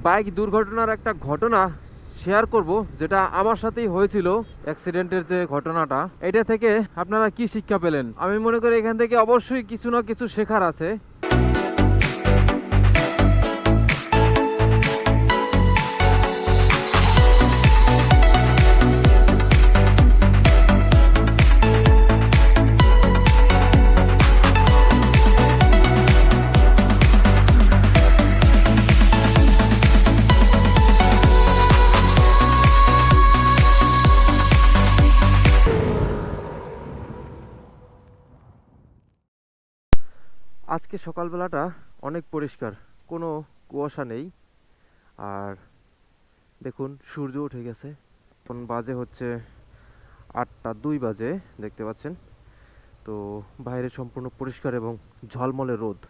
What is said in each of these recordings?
Bike দুর্ঘটনার একটা ঘটনা শেয়ার করব, যেটা আমার সাথেই হয়েছিল। অ্যাক্সিডেন্টের যে ঘটনাটা, এটা থেকে আপনারা কি শিক্ষা পেলেন? আমি মনে করি এখান থেকে অবশ্যই কিছু না কিছু শেখার আছে। আজকে সকালবেলাটা অনেক পরিষ্কার, কোনো কুয়াশা নেই। আর দেখুন, সূর্য উঠে গেছে। এখন বাজে হচ্ছে 8টা 2 বাজে, দেখতে পাচ্ছেন। তো বাইরে সম্পূর্ণ পরিষ্কার এবং ঝলমলে রোদ।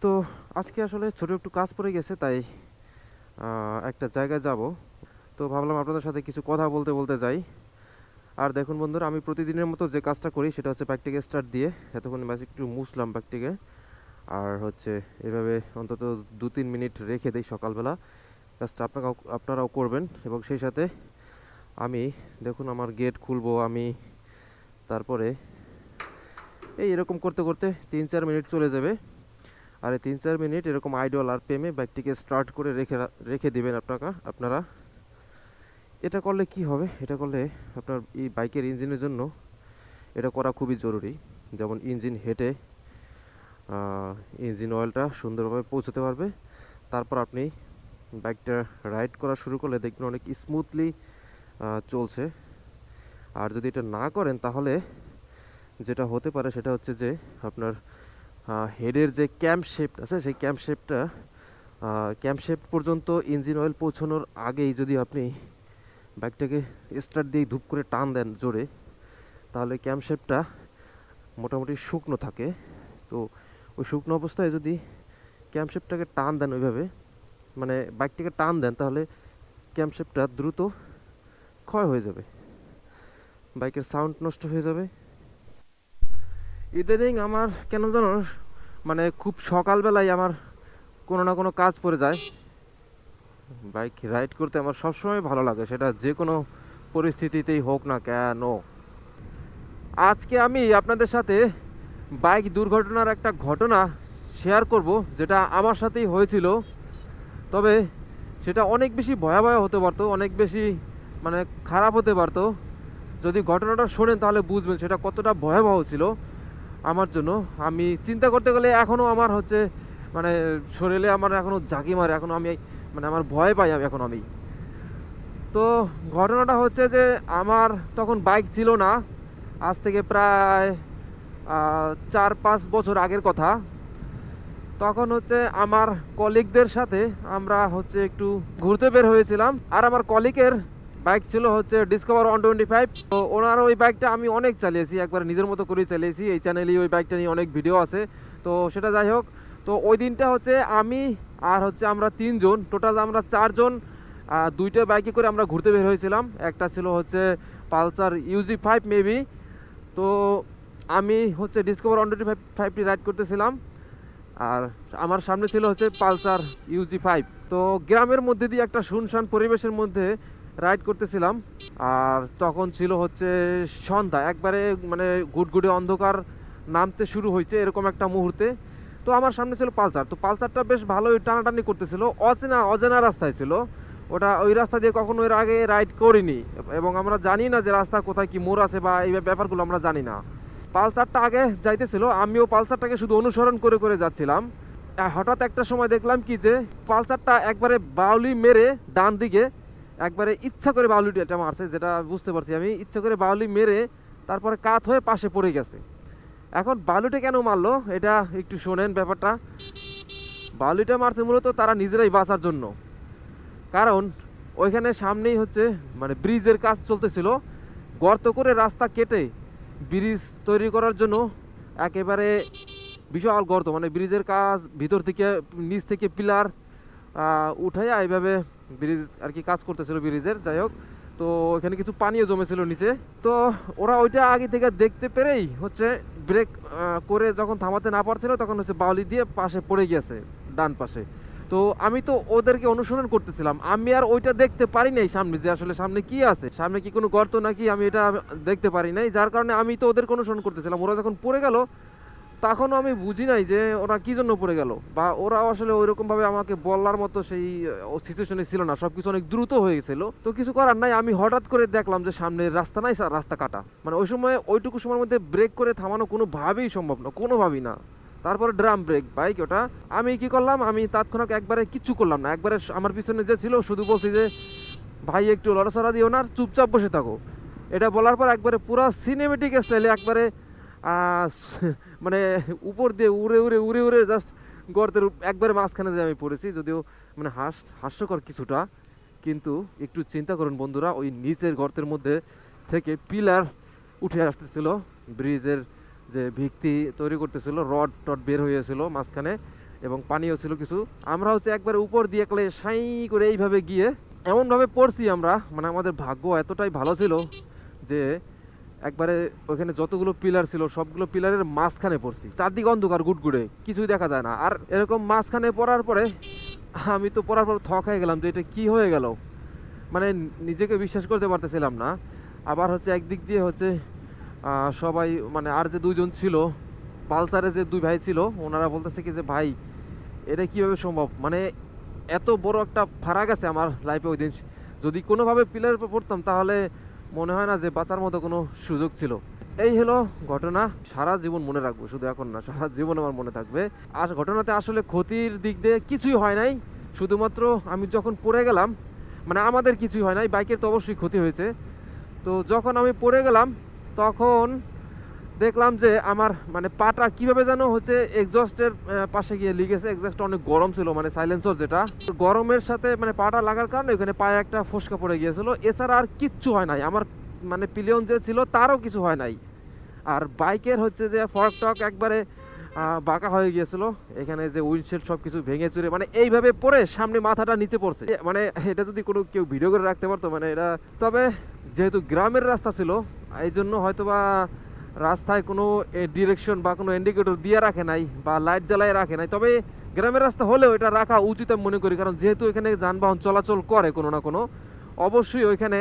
তো আজকে আসলে ছোট একটু কাজ পড়ে গেছে, তাই একটা জায়গায় যাব। তো ভাবলাম আপনাদের সাথে কিছু কথা বলতে বলতে যাই। আর দেখুন বন্ধুরা, আমি প্রতিদিনের মতো যে কাজটা করি সেটা হচ্ছে বাইকটিকে স্টার্ট দিয়ে এতক্ষণ বাস একটু মুছলাম বাইকটিকে। আর হচ্ছে এভাবে অন্তত 2-3 মিনিট রেখে দিই সকালবেলা। কাজটা আপনারাও করবেন। এবং সেই সাথে আমি দেখুন আমার গেট খুলবো আমি, তারপরে এই এরকম করতে করতে 3-4 মিনিট চলে যাবে। আর এই 3-4 মিনিট এরকম আইডল আর পেমে বাইকটিকে স্টার্ট করে রেখে দিবেন আপনারা। এটা করলে কি হবে? এটা করলে আপনার এই বাইকের ইঞ্জিনের জন্য এটা করা খুবই জরুরি। যেমন ইঞ্জিন হেডে ইঞ্জিন অয়েলটা সুন্দরভাবে পৌঁছতে পারবে। তারপর আপনি বাইকটা রাইড করা শুরু করলে দেখবেন অনেক স্মুথলি চলছে। আর যদি এটা না করেন তাহলে যেটা হতে পারে সেটা হচ্ছে যে আপনার হেডের যে ক্যাম্প শেফট আছে, সেই ক্যাম্প শেফট পর্যন্ত ইঞ্জিন অয়েল পৌঁছানোর আগেই যদি আপনি বাইকটাকে স্টার্ট দিয়ে ধূপ করে টান দেন জোরে, তাহলে ক্যাম্প শেফটটা মোটামুটি শুকনো থাকে। তো ওই শুকনো অবস্থায় যদি ক্যাম্প শেফটটাকে টান দেন ওইভাবে, মানে বাইকটাকে টান দেন, তাহলে ক্যাম্প শেফটটা দ্রুত ক্ষয় হয়ে যাবে, বাইকের সাউন্ড নষ্ট হয়ে যাবে। ইদানিং আমার কেন জানো, মানে খুব সকালবেলায় আমার কোনো না কোনো কাজ পড়ে যায়। বাইক রাইড করতে আমার সবসময় ভালো লাগে, সেটা যে কোনো পরিস্থিতিতেই হোক না কেন। আজকে আমি আপনাদের সাথে বাইক দুর্ঘটনার একটা ঘটনা শেয়ার করব, যেটা আমার সাথেই হয়েছিল। তবে সেটা অনেক বেশি ভয়াবহ হতে পারতো, অনেক বেশি মানে খারাপ হতে পারতো। যদি ঘটনাটা শোনেন তাহলে বুঝবেন সেটা কতটা ভয়াবহ ছিল আমার জন্য। আমি চিন্তা করতে গেলে এখনও আমার হচ্ছে মানে শরীরে আমার এখনও ঝাঁকি মারে, এখনও আমি মানে আমার ভয় পাই আমি। তো ঘটনাটা হচ্ছে যে আমার তখন বাইক ছিল না, আজ থেকে প্রায় 4-5 বছর আগের কথা। তখন হচ্ছে আমার কলিগদের সাথে আমরা হচ্ছে একটু ঘুরতে বের হয়েছিলাম। আর আমার কলিগের বাইক ছিল হচ্ছে ডিসকভার 125। তো ওনার ওই বাইকটা আমি অনেক চালিয়েছি, একবার নিজের মতো করেই চালিয়েছি। এই চ্যানেলেই ওই বাইকটা নিয়ে অনেক ভিডিও আছে। তো সেটা যাই হোক। তো ওই দিনটা হচ্ছে আমি আর হচ্ছে আমরা 3জন, টোটাল আমরা 4জন, 2টা বাইকে করে আমরা ঘুরতে বের হয়েছিলাম। একটা ছিল হচ্ছে পালসার UG5 মেবি। তো আমি হচ্ছে ডিসকভার 125টি রাইড করতেছিলাম, আর আমার সামনে ছিল হচ্ছে পালসার UG5। তো গ্রামের মধ্যে দিয়ে একটা শুনশান পরিবেশের মধ্যে রাইড করতেছিলাম। আর তখন ছিল হচ্ছে সন্ধ্যা, একবারে মানে গুটগুটে অন্ধকার নামতে শুরু হয়েছে এরকম একটা মুহূর্তে। তো আমার সামনে ছিল পালসার। তো পালসারটা বেশ ভালোই টানাটানি করতেছিল, অচেনা রাস্তায় ছিল ওটা। ওই রাস্তা দিয়ে কখনো এর আগে রাইড করিনি, এবং আমরা জানি না যে রাস্তা কোথায় কি মোড় আছে বা এই ব্যাপারগুলো আমরা জানি না। পালসারটা আগে যাইতেছিল, আমিও পালসারটাকে শুধু অনুসরণ করে করে যাচ্ছিলাম। হঠাৎ একটা সময় দেখলাম কি যে পালসারটা একবারে বাউলি মেরে ডান দিকে, একবারে ইচ্ছা করে বাউলিটা মারছে, যেটা বুঝতে পারছি আমি, ইচ্ছা করে বাউলি মেরে তারপরে কাত হয়ে পাশে পড়ে গেছে। এখন বালুটা কেন মারলো এটা একটু শোনেন ব্যাপারটা। বালুটা মারছে মূলত তারা নিজেরাই বাঁচার জন্য। কারণ ওইখানে সামনেই হচ্ছে মানে ব্রিজের কাজ চলতেছিল, গর্ত করে রাস্তা কেটে ব্রিজ তৈরি করার জন্য একেবারে বিশাল গর্ত, মানে ব্রিজের কাজ ভিতর থেকে নিচ থেকে পিলার উঠাইয়া এইভাবে ব্রিজ আর কি কাজ করতেছিল ব্রিজের। যাই হোক, তো এখানে কিছু পানিও জমেছিল নিচে। তো ওরা ওইটা আগে থেকে দেখতে পেরেই হচ্ছে ব্রেক করে যখন থামাতে না পারছিল, তখন হচ্ছে বাউলি দিয়ে পাশে পড়ে গিয়েছে ডান পাশে। তো আমি তো ওদেরকে অনুসরণ করতেছিলাম, আমি আর ওইটা দেখতে পারি নাই সামনে, যে আসলে সামনে কি আছে, সামনে কি কোনো গর্ত নাকি, আমি এটা দেখতে পারি নাই। যার কারণে আমি তো ওদেরকে অনুসরণ করতেছিলাম। ওরা যখন পড়ে গেল তখনও আমি বুঝি নাই যে ওরা কি জন্য পড়ে গেল, বা ওরা আসলে ওইরকম ভাবে আমাকে বলার মতো সেই সিচুয়েশনে ছিল না, সবকিছু অনেক দ্রুত হয়ে গেছিল। তো কিছু করার নাই, আমি হঠাৎ করে দেখলাম যে সামনে রাস্তা নাই, রাস্তা কাটা। মানে ওই সময় ওইটুকু সময়ের মধ্যে ব্রেক করে থামানো কোনোভাবেই সম্ভব না, কোনোভাবেই না। তারপরে ড্রাম ব্রেক বাইক ওটা, আমি কি করলাম, আমি তৎক্ষণাৎ একবারে কিচ্ছু করলাম না, একবারে আমার পিছনে যে ছিল শুধু বলছি যে ভাই একটু লড়াচড়া দিও না, চুপচাপ বসে থাকো। এটা বলার পর একবারে পুরো সিনেমেটিক স্টাইলে একবারে মানে উপর দিয়ে উড়ে উড়ে উড়ে উড়ে জাস্ট গর্তের একবারে মাঝখানে যে আমি পড়েছি। যদিও মানে হাস্যকর কিছুটা, কিন্তু একটু চিন্তা করুন বন্ধুরা, ওই নিচের গর্তের মধ্যে থেকে পিলার উঠে আসতেছিল, ব্রিজের যে ভিত্তি তৈরি করতেছিল, রড টড বের হয়েছিল মাঝখানে, এবং পানিও ছিল কিছু। আমরা হচ্ছে একবারে উপর দিয়ে একলে সাই করে এইভাবে গিয়ে এমনভাবে পড়ছি আমরা, মানে আমাদের ভাগ্য এতটাই ভালো ছিল যে একবারে ওখানে যতগুলো পিলার ছিল সবগুলো পিলারের মাঝখানে পড়ছি। চারদিকে অন্ধকার গুটগুড়ে, কিছুই দেখা যায় না। আর এরকম মাঝখানে পড়ার পরে আমি তো পড়ার পর থক হয়ে গেলাম যে এটা কি হয়ে গেল, মানে নিজেকে বিশ্বাস করতে পারতেছিলাম না। আবার হচ্ছে একদিক দিয়ে হচ্ছে সবাই, মানে আর যে দুইজন ছিল পালসারে যে দুই ভাই ছিল, ওনারা বলতেছে কি যে ভাই এটা কিভাবে সম্ভব, মানে এত বড় একটা ফারাক আছে আমার লাইফে। ওই দিন যদি কোনোভাবে পিলারের উপর পড়তাম তাহলে মনে হয় না যে বাঁচার মতো কোনো সুযোগ ছিল। এই হলো ঘটনা, সারা জীবন মনে রাখবো, শুধু এখন না, সারা জীবন আমার মনে থাকবে। আর ঘটনাতে আসলে ক্ষতির দিক দিয়ে কিছুই হয় নাই, শুধুমাত্র আমি যখন পড়ে গেলাম, মানে আমাদের কিছুই হয় নাই, বাইকের তো অবশ্যই ক্ষতি হয়েছে। তো যখন আমি পড়ে গেলাম তখন দেখলাম যে আমার মানে পাটা কিভাবে যেন হচ্ছে এক্সস্টের পাশে গিয়ে লিগেছে। এক্সস্ট অনেক গরম ছিল, মানে সাইলেন্সার যেটা, গরমের সাথে মানে পাটা লাগার কারণে ওখানে পায়ে একটা ফোসকা পড়ে গিয়েছিল। এছাড়া আর কিচ্ছু হয় নাই আমার, মানে পিলিয়ন যে ছিল তারও কিছু হয় নাই। আর বাইকের হচ্ছে যে ফর্ক টক একবারে বাঁকা হয়ে গিয়েছিল, এখানে যে উইন্ডশিল্ড সব কিছু ভেঙে চুরে, মানে এইভাবে পড়ে সামনে মাথাটা নিচে পড়ছে। মানে এটা যদি কোনো কেউ ভিডিও করে রাখতে পারতো, মানে এটা, তবে যেহেতু গ্রামের রাস্তা ছিল এই জন্য হয়তোবা রাস্তায় কোনো ডিরেকশন বা কোনো ইন্ডিকেটর দিয়ে রাখে নাই বা লাইট জ্বালায় রাখে নাই। তবে গ্রামের রাস্তা হলেও এটা রাখা উচিত আমি মনে করি, কারণ যেহেতু এখানে যানবাহন চলাচল করে কোনো না কোনো, অবশ্যই ওইখানে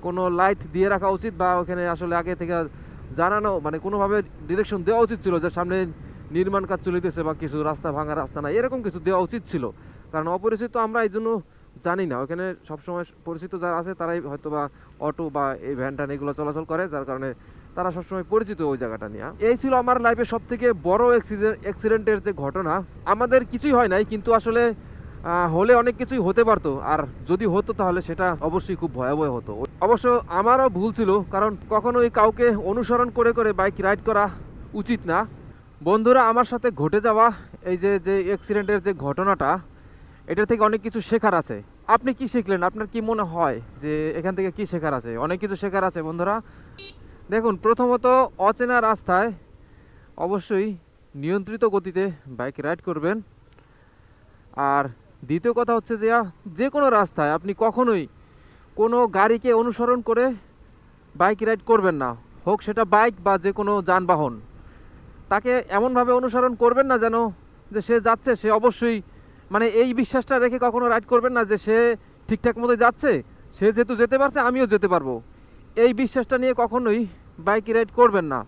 কোনো লাইট দিয়ে রাখা উচিত, বা ওখানে আসলে আগে থেকে জানানো, মানে কোনোভাবে ডিরেকশন দেওয়া উচিত ছিল যে সামনে নির্মাণ কাজ চলিতেছে বা কিছু রাস্তা ভাঙা রাস্তা নাই, এরকম কিছু দেওয়া উচিত ছিল। কারণ অপরিচিত আমরা এই জন্য জানি না, ওখানে সবসময় পরিচিত যারা আছে তারাই হয়তো বা অটো বা এই ভ্যান ট্যান এগুলো চলাচল করে, যার কারণে তারা সবসময় পরিচিত ওই জায়গাটা নিয়ে। এই ছিল আমার লাইফে সব থেকে বড় অ্যাক্সিডেন্টের যে ঘটনা। আমাদের কিছুই হয় নাই, কিন্তু আসলে হলে অনেক কিছুই হতে পারতো, আর যদি হতো তাহলে সেটা অবশ্যই খুব ভয়াবহ হতো। অবশ্য আমারও ভুল ছিল, কারণ কখনোই কাউকে অনুসরণ করে করে বাইক রাইড করা উচিত না। বন্ধুরা, আমার সাথে ঘটে যাওয়া এই যে যে অ্যাক্সিডেন্টের যে ঘটনাটা, এটা থেকে অনেক কিছু শেখার আছে। আপনি কি শিখলেন? আপনার কি মনে হয় যে এখান থেকে কি শেখার আছে? অনেক কিছু শেখার আছে বন্ধুরা। দেখুন, প্রথমত অচেনা রাস্তায় অবশ্যই নিয়ন্ত্রিত গতিতে বাইক রাইড করবেন। আর দ্বিতীয় কথা হচ্ছে যে যে কোনো রাস্তায় আপনি কখনোই কোনো গাড়িকে অনুসরণ করে বাইক রাইড করবেন না, হোক সেটা বাইক বা যে কোনো যানবাহন। তাকে এমনভাবে অনুসরণ করবেন না যেন যে সে যাচ্ছে, সে অবশ্যই, মানে এই বিশ্বাসটা রেখে কখনো রাইড করবেন না যে সে ঠিকঠাক মতো যাচ্ছে, সে যেহেতু যেতে পারছে আমিও যেতে পারবো, এই বিশ্বাসটা নিয়ে কখনোই বাইক রাইড করবেন না।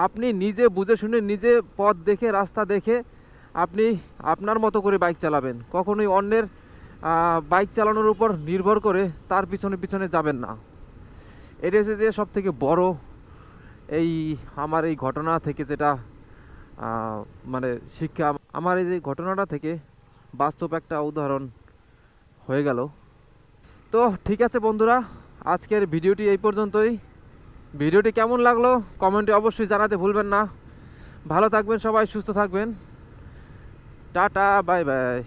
আপনি নিজে বুঝে শুনে, নিজে পথ দেখে, রাস্তা দেখে আপনি আপনার মতো করে বাইক চালাবেন। কখনোই অন্যের বাইক চালানোর উপর নির্ভর করে তার পিছনে পিছনে যাবেন না। এটা হচ্ছে যে সব থেকে বড় এই আমার এই ঘটনা থেকে যেটা মানে শিক্ষা, আমার এই যে ঘটনাটা থেকে বাস্তব একটা উদাহরণ হয়ে গেল। তো ঠিক আছে বন্ধুরা, আজকের ভিডিওটি এই পর্যন্তই। ভিডিওটি কেমন লাগলো কমেন্টে অবশ্যই জানাতে ভুলবেন না। ভালো থাকবেন সবাই, সুস্থ থাকবেন। Tata, bye bye.